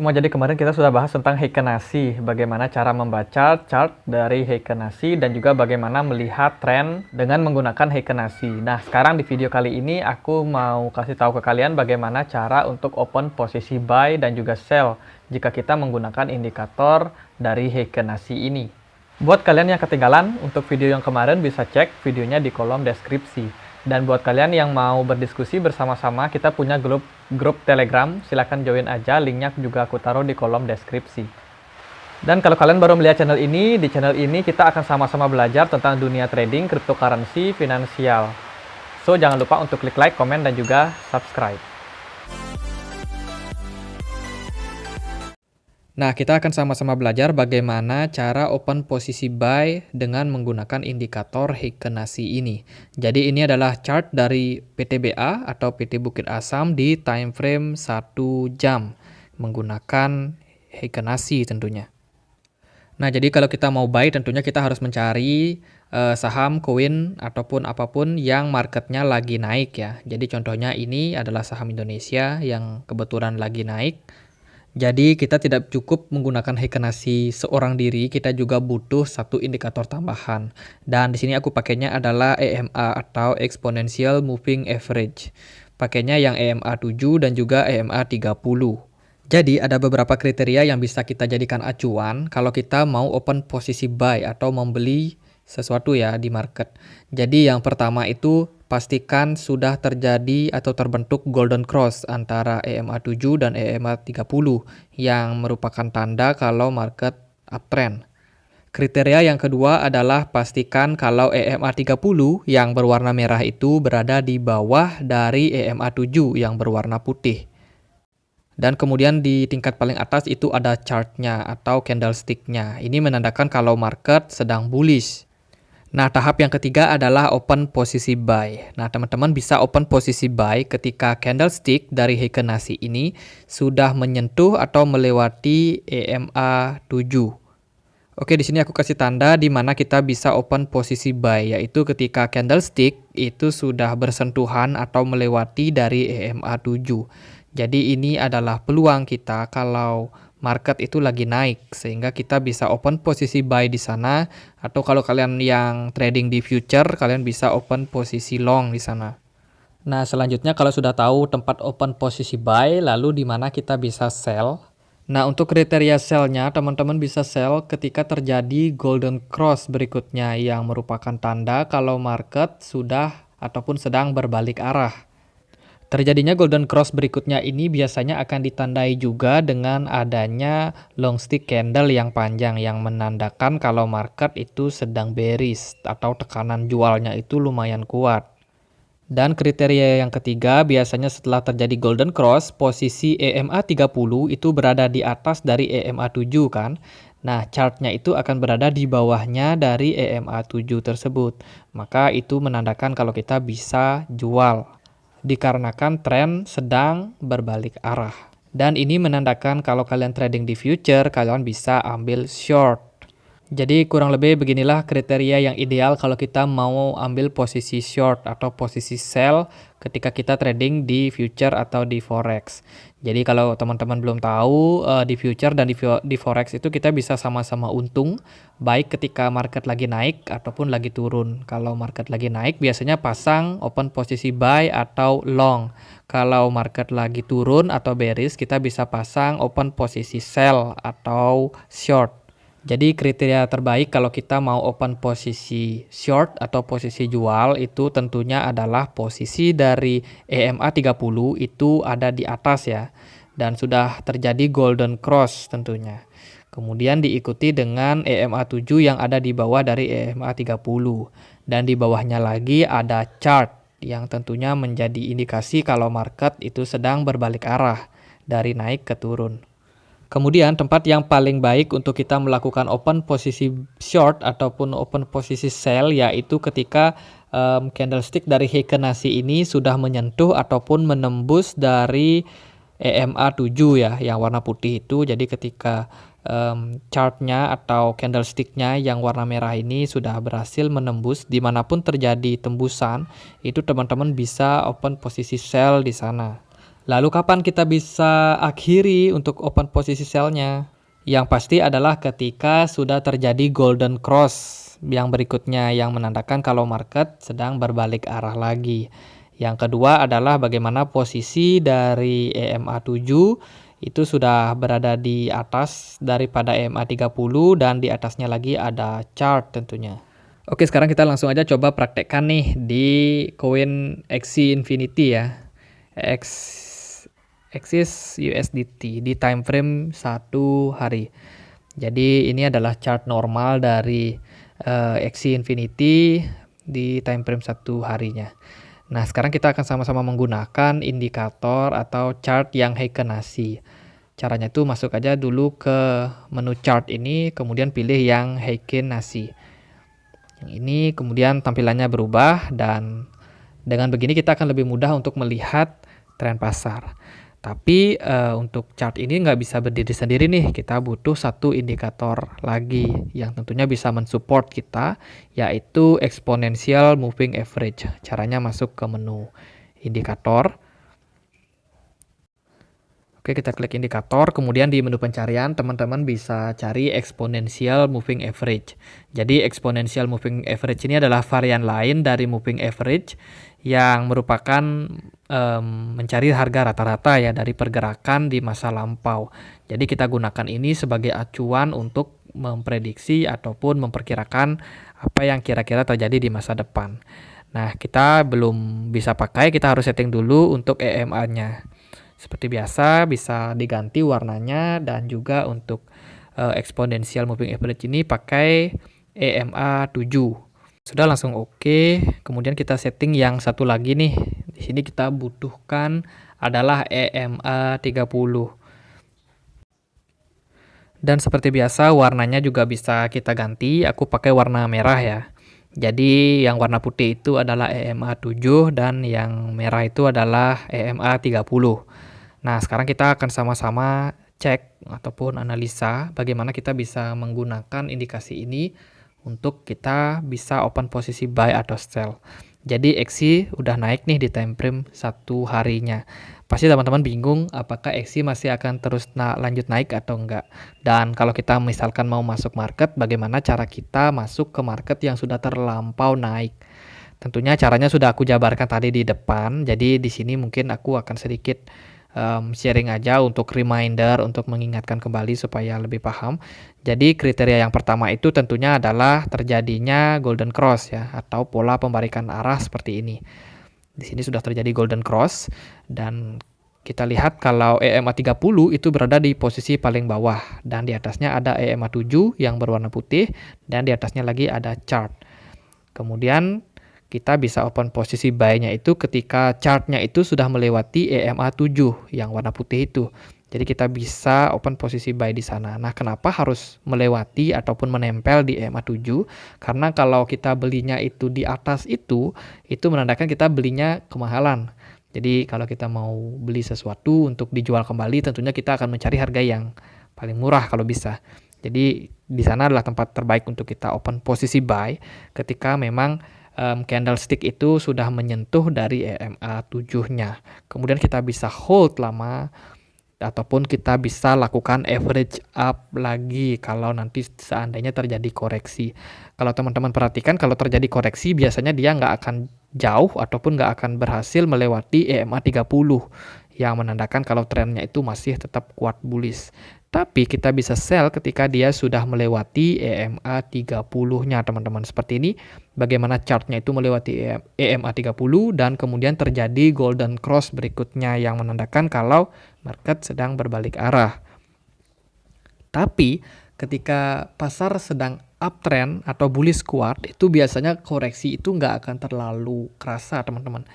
Semua jadi kemarin kita sudah bahas tentang Heiken Ashi, bagaimana cara membaca chart dari Heiken Ashi dan juga bagaimana melihat tren dengan menggunakan Heiken Ashi. Nah, sekarang di video kali ini aku mau kasih tahu ke kalian bagaimana cara untuk open posisi buy dan juga sell jika kita menggunakan indikator dari Heiken Ashi ini. Buat kalian yang ketinggalan, untuk video yang kemarin bisa cek videonya di kolom deskripsi. Dan buat kalian yang mau berdiskusi bersama-sama, kita punya grup Telegram, silahkan join aja, linknya juga aku taruh di kolom deskripsi. Dan kalau kalian baru melihat channel ini, di channel ini kita akan sama-sama belajar tentang dunia trading, cryptocurrency, finansial. So, jangan lupa untuk klik like, komen, dan juga subscribe. Nah, kita akan sama-sama belajar bagaimana cara open posisi buy dengan menggunakan indikator Heiken Ashi ini. Jadi ini adalah chart dari PTBA atau PT Bukit Asam di time frame 1 jam menggunakan Heiken Ashi tentunya. Nah, jadi kalau kita mau buy tentunya kita harus mencari saham, koin, ataupun apapun yang marketnya lagi naik ya. Jadi contohnya ini adalah saham Indonesia yang kebetulan lagi naik. Jadi kita tidak cukup menggunakan Heiken Ashi seorang diri, kita juga butuh satu indikator tambahan. Dan di sini aku pakainya adalah EMA atau Exponential Moving Average. Pakainya yang EMA 7 dan juga EMA 30. Jadi ada beberapa kriteria yang bisa kita jadikan acuan kalau kita mau open posisi buy atau membeli sesuatu ya di market. Jadi yang pertama itu pastikan sudah terjadi atau terbentuk golden cross antara EMA 7 dan EMA 30 yang merupakan tanda kalau market uptrend. Kriteria yang kedua adalah pastikan kalau EMA 30 yang berwarna merah itu berada di bawah dari EMA 7 yang berwarna putih. Dan kemudian di tingkat paling atas itu ada chartnya atau candlestick-nya. Ini menandakan kalau market sedang bullish. Nah, tahap yang ketiga adalah open posisi buy. Nah, teman-teman bisa open posisi buy ketika candlestick dari Heiken Ashi ini sudah menyentuh atau melewati EMA 7. Oke, di sini aku kasih tanda di mana kita bisa open posisi buy, yaitu ketika candlestick itu sudah bersentuhan atau melewati dari EMA 7. Jadi ini adalah peluang kita kalau market itu lagi naik, sehingga kita bisa open posisi buy di sana, atau kalau kalian yang trading di future, kalian bisa open posisi long di sana. Nah, selanjutnya kalau sudah tahu tempat open posisi buy, lalu di mana kita bisa sell. Nah, untuk kriteria sell-nya, teman-teman bisa sell ketika terjadi golden cross berikutnya, yang merupakan tanda kalau market sudah ataupun sedang berbalik arah. Terjadinya golden cross berikutnya ini biasanya akan ditandai juga dengan adanya long stick candle yang panjang yang menandakan kalau market itu sedang bearish atau tekanan jualnya itu lumayan kuat. Dan kriteria yang ketiga biasanya setelah terjadi golden cross, posisi EMA 30 itu berada di atas dari EMA 7 kan. Nah, chartnya itu akan berada di bawahnya dari EMA 7 tersebut. Maka itu menandakan kalau kita bisa jual, dikarenakan tren sedang berbalik arah. Dan ini menandakan kalau kalian trading di future, kalian bisa ambil short. Jadi kurang lebih beginilah kriteria yang ideal kalau kita mau ambil posisi short atau posisi sell ketika kita trading di future atau di forex. Jadi kalau teman-teman belum tahu, di future dan di forex itu kita bisa sama-sama untung, baik ketika market lagi naik ataupun lagi turun. Kalau market lagi naik biasanya pasang open posisi buy atau long. Kalau market lagi turun atau bearish, kita bisa pasang open posisi sell atau short. Jadi kriteria terbaik kalau kita mau open posisi short atau posisi jual itu tentunya adalah posisi dari EMA 30 itu ada di atas ya, dan sudah terjadi golden cross tentunya. Kemudian diikuti dengan EMA 7 yang ada di bawah dari EMA 30, dan di bawahnya lagi ada chart yang tentunya menjadi indikasi kalau market itu sedang berbalik arah dari naik ke turun. Kemudian tempat yang paling baik untuk kita melakukan open posisi short ataupun open posisi sell yaitu ketika candlestick dari Heiken Ashi ini sudah menyentuh ataupun menembus dari EMA 7 ya, yang warna putih itu. Jadi ketika chartnya atau candlesticknya yang warna merah ini sudah berhasil menembus, dimanapun terjadi tembusan, itu teman-teman bisa open posisi sell di sana. Lalu kapan kita bisa akhiri untuk open posisi sell-nya? Yang pasti adalah ketika sudah terjadi golden cross yang berikutnya yang menandakan kalau market sedang berbalik arah lagi. Yang kedua adalah bagaimana posisi dari EMA 7 itu sudah berada di atas daripada EMA 30 dan di atasnya lagi ada chart tentunya. Oke, sekarang kita langsung aja coba praktekkan nih di koin Axie Infinity ya. Axis USDT di time frame 1 hari. Jadi ini adalah chart normal dari Axie Infinity di time frame 1 harinya. Nah, sekarang kita akan sama-sama menggunakan indikator atau chart yang Heikenasi. Caranya itu masuk aja dulu ke menu chart ini, kemudian pilih yang Heikenasi. Yang ini kemudian tampilannya berubah dan dengan begini kita akan lebih mudah untuk melihat tren pasar. Tapi untuk chart ini nggak bisa berdiri sendiri nih, kita butuh satu indikator lagi yang tentunya bisa mensupport kita, yaitu exponential moving average. Caranya masuk ke menu indikator. Oke, kita klik indikator, kemudian di menu pencarian teman-teman bisa cari exponential moving average. Jadi exponential moving average ini adalah varian lain dari moving average yang merupakan mencari harga rata-rata ya dari pergerakan di masa lampau. Jadi kita gunakan ini sebagai acuan untuk memprediksi ataupun memperkirakan apa yang kira-kira terjadi di masa depan. Nah, kita belum bisa pakai, kita harus setting dulu untuk EMA-nya. Seperti biasa bisa diganti warnanya dan juga untuk exponential moving average ini pakai EMA 7. Sudah langsung oke. Kemudian kita setting yang satu lagi nih. Di sini kita butuhkan adalah EMA 30. Dan seperti biasa warnanya juga bisa kita ganti. Aku pakai warna merah ya. Jadi yang warna putih itu adalah EMA 7 dan yang merah itu adalah EMA 30. Nah, sekarang kita akan sama-sama cek ataupun analisa bagaimana kita bisa menggunakan indikasi ini untuk kita bisa open posisi buy atau sell. Jadi Axie udah naik nih di time frame 1 harinya. Pasti teman-teman bingung apakah Axie masih akan terus lanjut naik atau enggak. Dan kalau kita misalkan mau masuk market, bagaimana cara kita masuk ke market yang sudah terlampau naik? Tentunya caranya sudah aku jabarkan tadi di depan. Jadi di sini mungkin aku akan sedikit sharing aja untuk reminder, untuk mengingatkan kembali supaya lebih paham. Jadi kriteria yang pertama itu tentunya adalah terjadinya golden cross ya, atau pola pembalikan arah seperti ini. Di sini sudah terjadi golden cross dan kita lihat kalau EMA 30 itu berada di posisi paling bawah dan di atasnya ada EMA 7 yang berwarna putih dan di atasnya lagi ada chart. Kemudian kita bisa open posisi buy-nya itu ketika chartnya itu sudah melewati EMA 7 yang warna putih itu. Jadi kita bisa open posisi buy di sana. Nah, kenapa harus melewati ataupun menempel di EMA 7? Karena kalau kita belinya itu di atas itu menandakan kita belinya kemahalan. Jadi kalau kita mau beli sesuatu untuk dijual kembali, tentunya kita akan mencari harga yang paling murah kalau bisa. Jadi di sana adalah tempat terbaik untuk kita open posisi buy ketika memang candlestick itu sudah menyentuh dari EMA 7-nya. Kemudian kita bisa hold lama ataupun kita bisa lakukan average up lagi kalau nanti seandainya terjadi koreksi. Kalau teman-teman perhatikan kalau terjadi koreksi biasanya dia nggak akan jauh ataupun nggak akan berhasil melewati EMA 30 yang menandakan kalau trennya itu masih tetap kuat bullish. Tapi kita bisa sell ketika dia sudah melewati EMA 30-nya teman-teman. Seperti ini bagaimana chartnya itu melewati EMA 30 dan kemudian terjadi golden cross berikutnya yang menandakan kalau market sedang berbalik arah. Tapi ketika pasar sedang uptrend atau bullish kuat itu biasanya koreksi itu nggak akan terlalu kerasa teman-teman.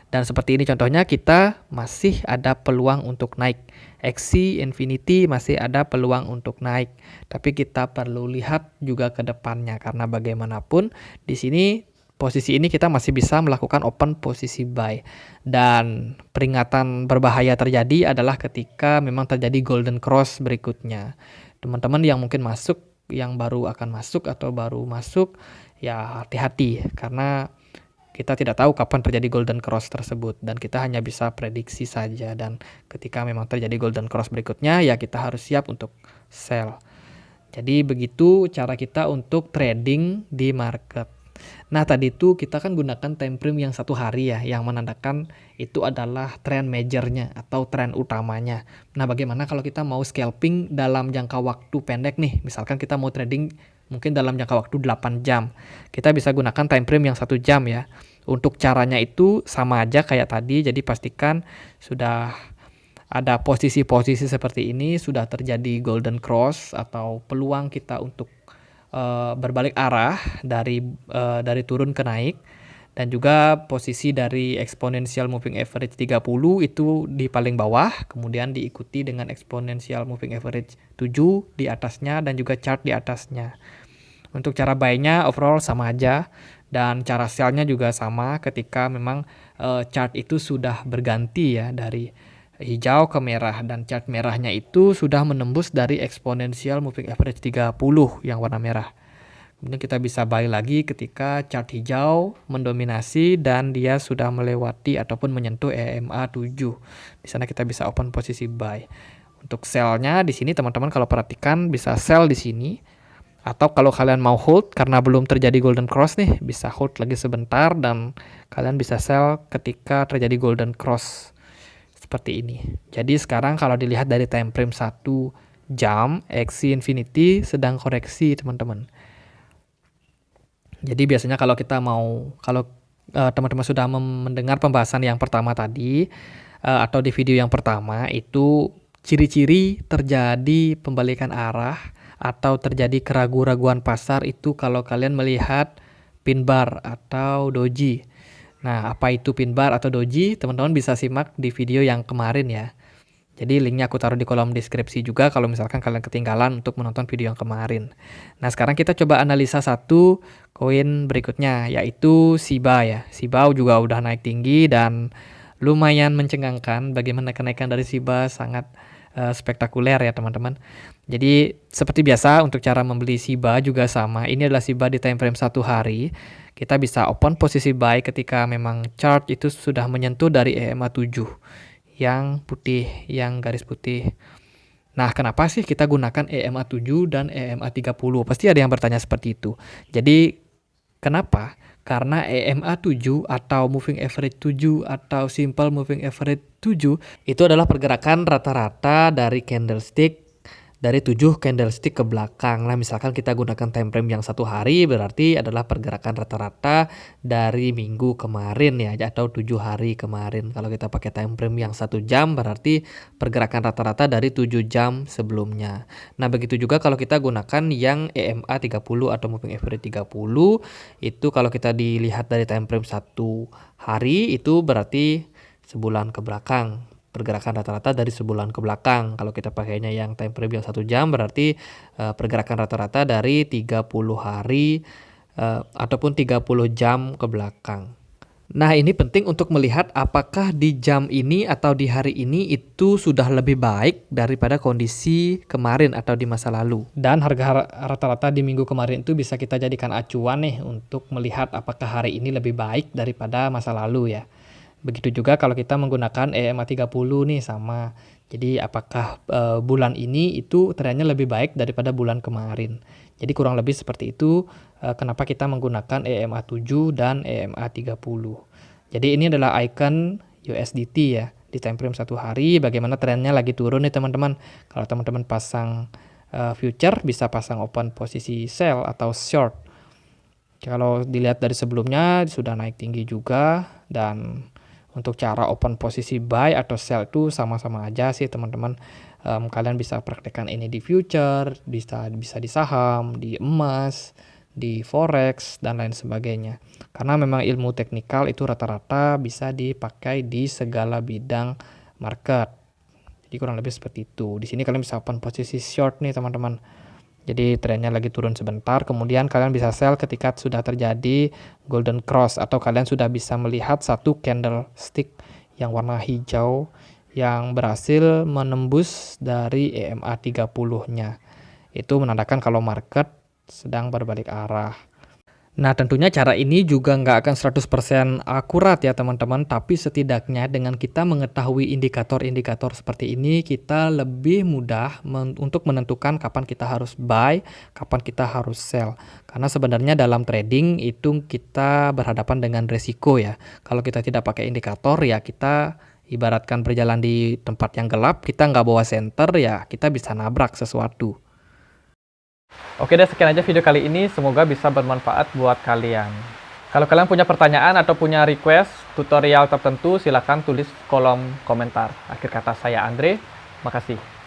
Dan seperti ini contohnya kita masih ada peluang untuk naik. Axie Infinity masih ada peluang untuk naik. Tapi kita perlu lihat juga ke depannya karena bagaimanapun di sini posisi ini kita masih bisa melakukan open posisi buy. Dan peringatan berbahaya terjadi adalah ketika memang terjadi golden cross berikutnya. Teman-teman yang mungkin masuk, yang baru akan masuk atau baru masuk, ya hati-hati karena kita tidak tahu kapan terjadi golden cross tersebut dan kita hanya bisa prediksi saja, dan ketika memang terjadi golden cross berikutnya ya kita harus siap untuk sell. Jadi begitu cara kita untuk trading di market. Nah, tadi itu kita kan gunakan time frame yang 1 hari ya, yang menandakan itu adalah trend majornya atau tren utamanya. Nah, bagaimana kalau kita mau scalping dalam jangka waktu pendek nih? Misalkan kita mau trading mungkin dalam jangka waktu 8 jam. Kita bisa gunakan time frame yang 1 jam ya. Untuk caranya itu sama aja kayak tadi, jadi pastikan sudah ada posisi-posisi seperti ini, sudah terjadi golden cross atau peluang kita untuk berbalik arah dari turun ke naik, dan juga posisi dari exponential moving average 30 itu di paling bawah, kemudian diikuti dengan exponential moving average 7 di atasnya dan juga chart di atasnya. Untuk cara buy-nya overall sama aja, dan cara sell-nya juga sama ketika memang chart itu sudah berganti ya dari hijau ke merah, dan chart merahnya itu sudah menembus dari exponential moving average 30 yang warna merah. Kemudian kita bisa buy lagi ketika chart hijau mendominasi dan dia sudah melewati ataupun menyentuh EMA 7. Di sana kita bisa open posisi buy. Untuk sell-nya di sini teman-teman kalau perhatikan bisa sell di sini, atau kalau kalian mau hold karena belum terjadi golden cross nih, bisa hold lagi sebentar dan kalian bisa sell ketika terjadi golden cross. Seperti ini. Jadi sekarang kalau dilihat dari time frame 1 jam, Axie Infinity sedang koreksi teman-teman. Jadi biasanya kalau teman-teman sudah mendengar pembahasan yang pertama tadi, atau di video yang pertama, itu ciri-ciri terjadi pembalikan arah atau terjadi keraguan-raguan pasar itu kalau kalian melihat pin bar atau doji. Nah, apa itu pin bar atau doji? Teman-teman bisa simak di video yang kemarin ya. Jadi linknya aku taruh di kolom deskripsi juga kalau misalkan kalian ketinggalan untuk menonton video yang kemarin. Nah, sekarang kita coba analisa satu koin berikutnya, yaitu Shiba ya. Shiba juga udah naik tinggi dan lumayan mencengangkan. Bagaimana kenaikan dari Shiba sangat spektakuler ya teman-teman. Jadi seperti biasa untuk cara membeli Shiba juga sama. Ini adalah Shiba di time frame 1 hari. Kita bisa open posisi buy ketika memang chart itu sudah menyentuh dari EMA 7 yang putih, yang garis putih. Nah, kenapa sih kita gunakan EMA 7 dan EMA 30? Pasti ada yang bertanya seperti itu. Jadi kenapa? Karena EMA 7 atau moving average 7 atau simple moving average 7 itu adalah pergerakan rata-rata dari candlestick dari 7 candlestick ke belakang. Nah, misalkan kita gunakan time frame yang 1 hari berarti adalah pergerakan rata-rata dari minggu kemarin ya, atau 7 hari kemarin. Kalau kita pakai time frame yang 1 jam berarti pergerakan rata-rata dari 7 jam sebelumnya. Nah, begitu juga kalau kita gunakan yang EMA 30 atau moving average 30, itu kalau kita dilihat dari time frame 1 hari itu berarti sebulan ke belakang. Pergerakan rata-rata dari sebulan ke belakang. Kalau kita pakainya yang time frame yang 1 jam berarti pergerakan rata-rata dari 30 hari ataupun 30 jam ke belakang. Nah, ini penting untuk melihat apakah di jam ini atau di hari ini itu sudah lebih baik daripada kondisi kemarin atau di masa lalu. Dan harga rata-rata di minggu kemarin itu bisa kita jadikan acuan nih untuk melihat apakah hari ini lebih baik daripada masa lalu ya. Begitu juga kalau kita menggunakan EMA 30 nih sama. Jadi apakah bulan ini itu trennya lebih baik daripada bulan kemarin. Jadi kurang lebih seperti itu kenapa kita menggunakan EMA 7 dan EMA 30. Jadi ini adalah icon USDT ya. Di time frame 1 hari bagaimana trennya lagi turun nih teman-teman. Kalau teman-teman pasang future bisa pasang open posisi sell atau short. Kalau dilihat dari sebelumnya sudah naik tinggi juga, dan untuk cara open posisi buy atau sell itu sama-sama aja sih teman-teman. Kalian bisa praktekkan ini di future, bisa di saham, di emas, di forex dan lain sebagainya. Karena memang ilmu teknikal itu rata-rata bisa dipakai di segala bidang market. Jadi kurang lebih seperti itu. Di sini kalian bisa open posisi short nih teman-teman. Jadi trennya lagi turun sebentar, kemudian kalian bisa sell ketika sudah terjadi golden cross, atau kalian sudah bisa melihat satu candlestick yang warna hijau yang berhasil menembus dari EMA 30-nya. Itu menandakan kalau market sedang berbalik arah. Nah, tentunya cara ini juga nggak akan 100% akurat ya teman-teman, tapi setidaknya dengan kita mengetahui indikator-indikator seperti ini, kita lebih mudah untuk menentukan kapan kita harus buy, kapan kita harus sell. Karena sebenarnya dalam trading itu kita berhadapan dengan resiko ya. Kalau kita tidak pakai indikator ya kita ibaratkan berjalan di tempat yang gelap, kita nggak bawa senter ya kita bisa nabrak sesuatu. Oke deh, sekian aja video kali ini. Semoga bisa bermanfaat buat kalian. Kalau kalian punya pertanyaan atau punya request tutorial tertentu, silahkan tulis kolom komentar. Akhir kata saya Andre, makasih.